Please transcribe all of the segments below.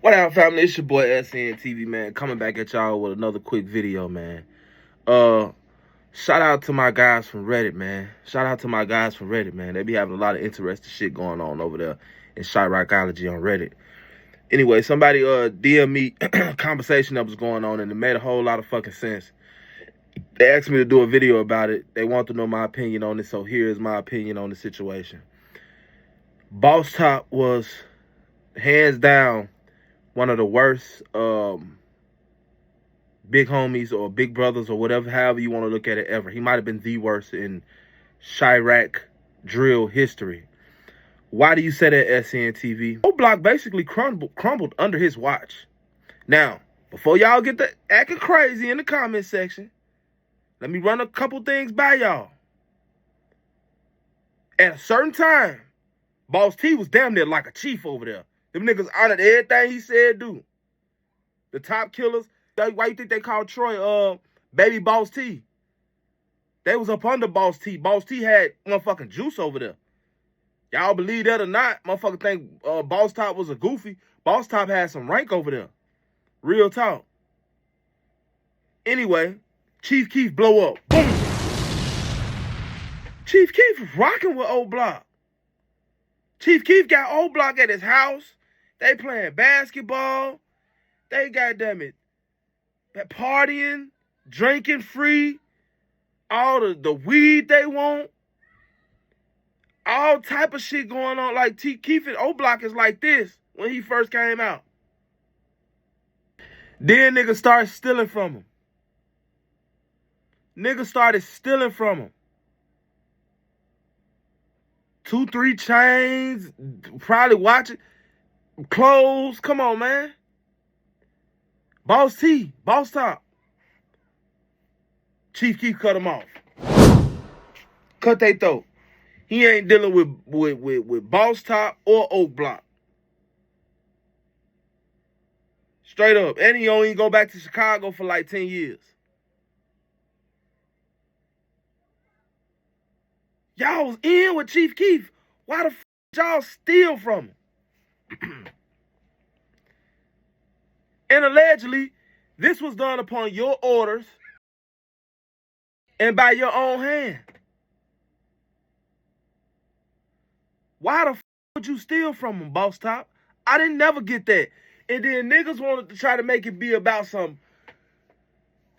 What up, family? It's your boy SNTV, man, coming back at y'all with another quick video, man. Shout out to my guys from Reddit, man. They be having a lot of interesting shit going on over there in Chiraqology on Reddit. Anyway, somebody DM me a conversation that was going on, and it made a whole lot of fucking sense. They asked me to do a video about it. They want to know my opinion on it, so here's my opinion on the situation. Boss Top was hands down one of the worst big homies or big brothers or whatever, however you want to look at it, ever. He might have been the worst in Chiraq Drill history. Why do you say that, SNTV? O Block basically crumbled under his watch. Now, before y'all get the acting crazy in the comment section, let me run a couple things by y'all. At a certain time, Boss T was damn near like a chief over there. Them niggas honored everything he said do. The top killers, why you think they called Troy Baby Boss T? They was up under Boss T. Boss T had motherfucking juice over there. Y'all believe that or not, motherfucker think Boss Top was a goofy. Boss Top had some rank over there. Real talk. Anyway, Chief Keef blow up. Boom. Chief Keef was rocking with O Block. Chief Keef got O Block at his house. They playing basketball. They goddammit partying, drinking free, all the weed they want. All type of shit going on. Like Keef and O Block is like this when he first came out. Then niggas started stealing from him. Niggas started stealing from him. 2, 3 chains, probably watching clothes. Come on, man. Boss T, Boss Top. Chief Keef cut him off. Cut they throat. He ain't dealing with Boss Top or O Block. Straight up. And he only go back to Chicago for like 10 years. Y'all was in with Chief Keef. Why the f y'all steal from him? And allegedly, this was done upon your orders and by your own hand. Why the f would you steal from him, Boss Top? I didn't never get that. And then niggas wanted to try to make it be about some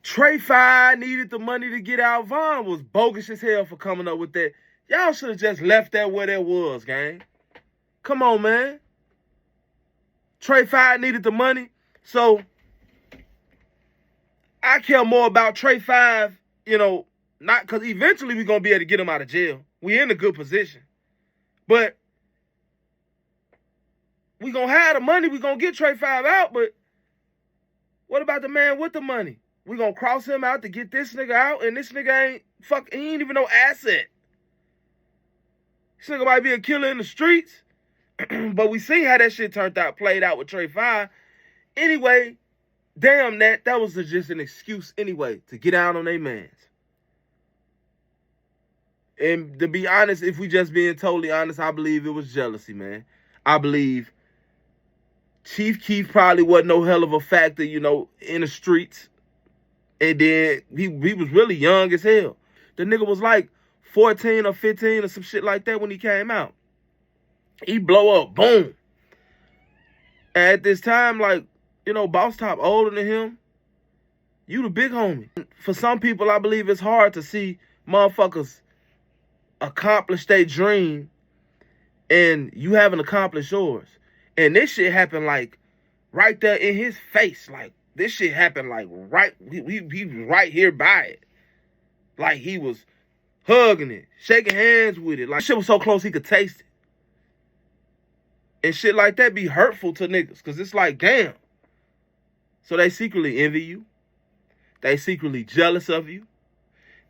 Trey 5 needed the money to get out. Vaughn was bogus as hell for coming up with that. Y'all should have just left that where that was, gang. Come on, man. Trey 5 needed the money. So, I care more about Trey 5, not because eventually we're going to be able to get him out of jail. We in a good position. But we going to have the money. We going to get Trey 5 out. But what about the man with the money? We going to cross him out to get this nigga out. And this nigga he ain't even no asset. This nigga might be a killer in the streets. But we seen how that shit played out with Trey 5. Anyway, damn that was just an excuse anyway to get out on their mans. And to be honest, if we just being totally honest, I believe it was jealousy, man. I believe Chief Keef probably wasn't no hell of a factor, in the streets. And then he was really young as hell. The nigga was like 14 or 15 or some shit like that when he came out. He blow up, boom. And at this time, like, Boss Top older than him. You the big homie. For some people, I believe it's hard to see motherfuckers accomplish their dream and you haven't accomplished yours. And this shit happened like right there in his face. Like this shit happened like right, he was right here by it. Like he was hugging it, shaking hands with it. Like shit was so close he could taste it. And shit like that be hurtful to niggas because it's like, damn. So they secretly envy you. They secretly jealous of you.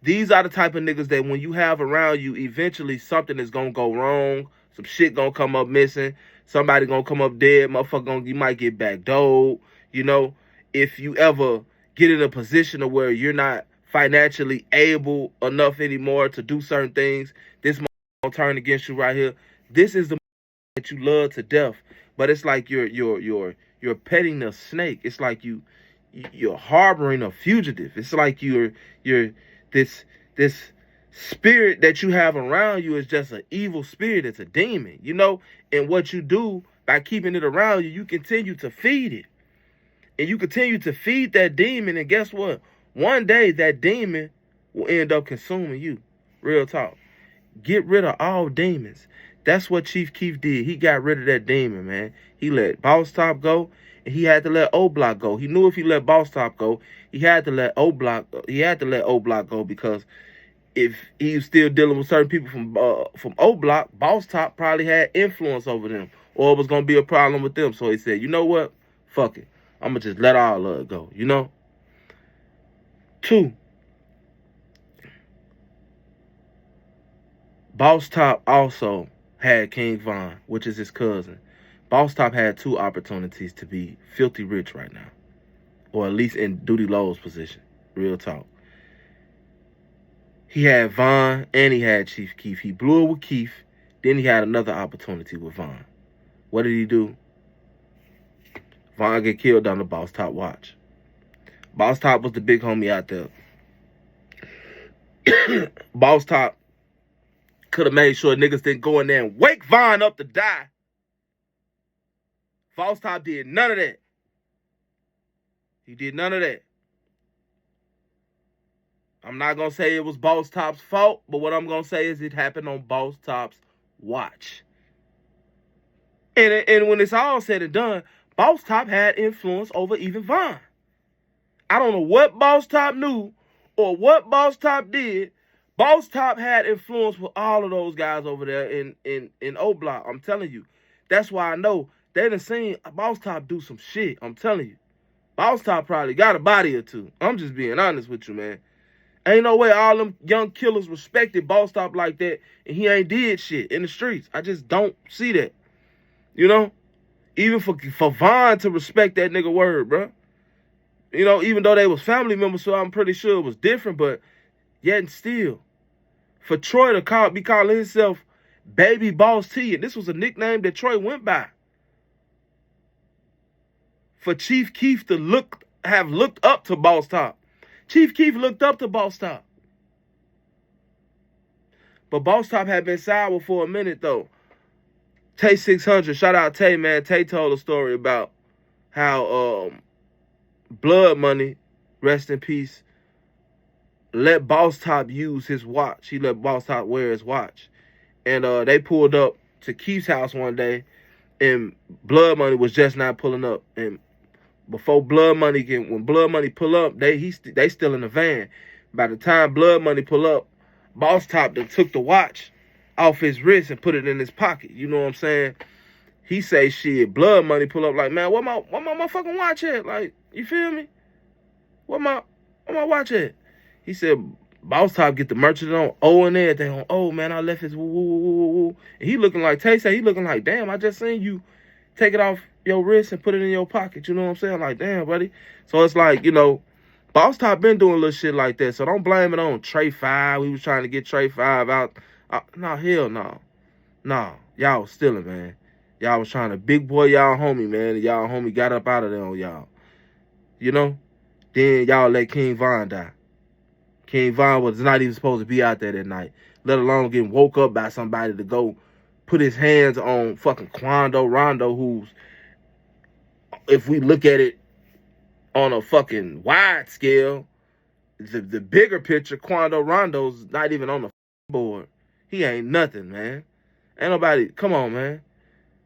These are the type of niggas that when you have around you, eventually something is going to go wrong. Some shit going to come up missing. Somebody going to come up dead. Motherfucker, you might get backdoored. If you ever get in a position of where you're not financially able enough anymore to do certain things, this motherfucker going to turn against you right here. This is the that you love to death. but it's like you're petting a snake. It's like you're harboring a fugitive. It's like you're this spirit that you have around you is just an evil spirit. It's a demon, you know. And what you do by keeping it around you, you continue to feed it, and you continue to feed that demon. And guess what? One day that demon will end up consuming you. Real talk. Get rid of all demons. That's what Chief Keef did. He got rid of that demon, man. He let Boss Top go, and he had to let O Block go. He knew if he let Boss Top go, he had to let O Block. He had to let O Block go, because if he was still dealing with certain people from O Block, Boss Top probably had influence over them, or it was gonna be a problem with them. So he said, you know what? Fuck it. I'm gonna just let all of it go. You know. 2. Boss Top also had King Von, which is his cousin. Boss Top had 2 opportunities to be filthy rich right now, or at least in Duty Low's position. Real talk. He had Von and he had Chief Keef. He blew it with Keef. Then he had another opportunity with Von. What did he do? Von get killed on the Boss Top watch. Boss Top was the big homie out there. Boss Top could have made sure niggas didn't go in there and wake Von up to die. Boss Top did none of that. He did none of that. I'm not going to say it was Boss Top's fault, but what I'm going to say is it happened on Boss Top's watch. And when it's all said and done, Boss Top had influence over even Von. I don't know what Boss Top knew or what Boss Top did. Boss Top had influence with all of those guys over there in O Block. I'm telling you. That's why I know they done seen Boss Top do some shit. I'm telling you. Boss Top probably got a body or 2. I'm just being honest with you, man. Ain't no way all them young killers respected Boss Top like that, and he ain't did shit in the streets. I just don't see that. You know? Even for Von to respect that nigga word, bro. You know, even though they was family members, so I'm pretty sure it was different, but yet and still. For Troy to be calling himself Baby Boss T, and this was a nickname that Troy went by. For Chief Keef to have looked up to Boss Top. Chief Keef looked up to Boss Top. But Boss Top had been sour for a minute, though. Tay 600, shout out Tay, man. Tay told a story about how Blood Money, rest in peace, let Boss Top use his watch. He let Boss Top wear his watch. And they pulled up to Keef's house one day, and Blood Money was just not pulling up. And before when Blood Money pull up, they still in the van. By the time Blood Money pull up, Boss Top done took the watch off his wrist and put it in his pocket. You know what I'm saying? He say shit. Blood Money pull up like, man, what my motherfucking watch at? Like, you feel me? What my watch at? He said, Boss Top get the merchant on O and everything on O, man. I left his woo woo woo woo woo. And he looking like Tay say, he looking like, damn, I just seen you take it off your wrist and put it in your pocket. You know what I'm saying? Like, damn, buddy. So it's like, you know, Boss Top been doing little shit like that. So don't blame it on Trey 5. We was trying to get Trey 5 out. No, hell no. No, y'all was stealing, man. Y'all was trying to big boy y'all homie, man. And y'all homie got up out of there on y'all. You know? Then y'all let King Von die. King Von was not even supposed to be out there that night, let alone getting woke up by somebody to go put his hands on fucking Quando Rondo, who's, if we look at it on a fucking wide scale, the bigger picture, Quando Rondo's not even on the board. He ain't nothing, man. Ain't nobody, come on, man.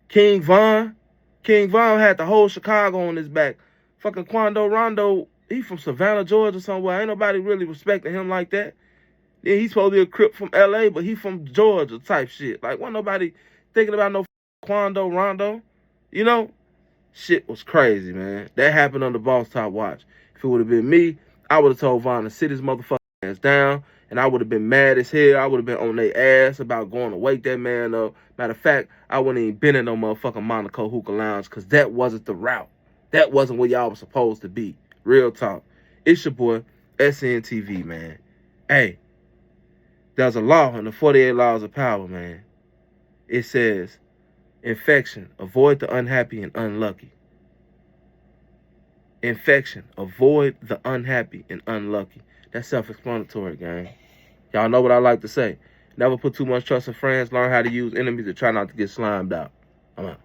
King Von had the whole Chicago on his back. Fucking Quando Rondo, he from Savannah, Georgia somewhere. Ain't nobody really respecting him like that. Yeah, he's supposed to be a Crip from LA, but he from Georgia type shit. Like, wasn't nobody thinking about no Quando Rondo. You know? Shit was crazy, man. That happened on the Boss Top watch. If it would have been me, I would have told Von to sit his motherfucking ass down, and I would have been mad as hell. I would have been on their ass about going to wake that man up. Matter of fact, I wouldn't even been in no motherfucking Monaco hookah lounge, because that wasn't the route. That wasn't where y'all was supposed to be. Real talk. It's your boy, SNTV, man. Hey, there's a law in the 48 Laws of Power, man. It says, Infection, avoid the unhappy and unlucky. Infection, avoid the unhappy and unlucky. That's self-explanatory, gang. Y'all know what I like to say. Never put too much trust in friends. Learn how to use enemies to try not to get slimed out. I'm out.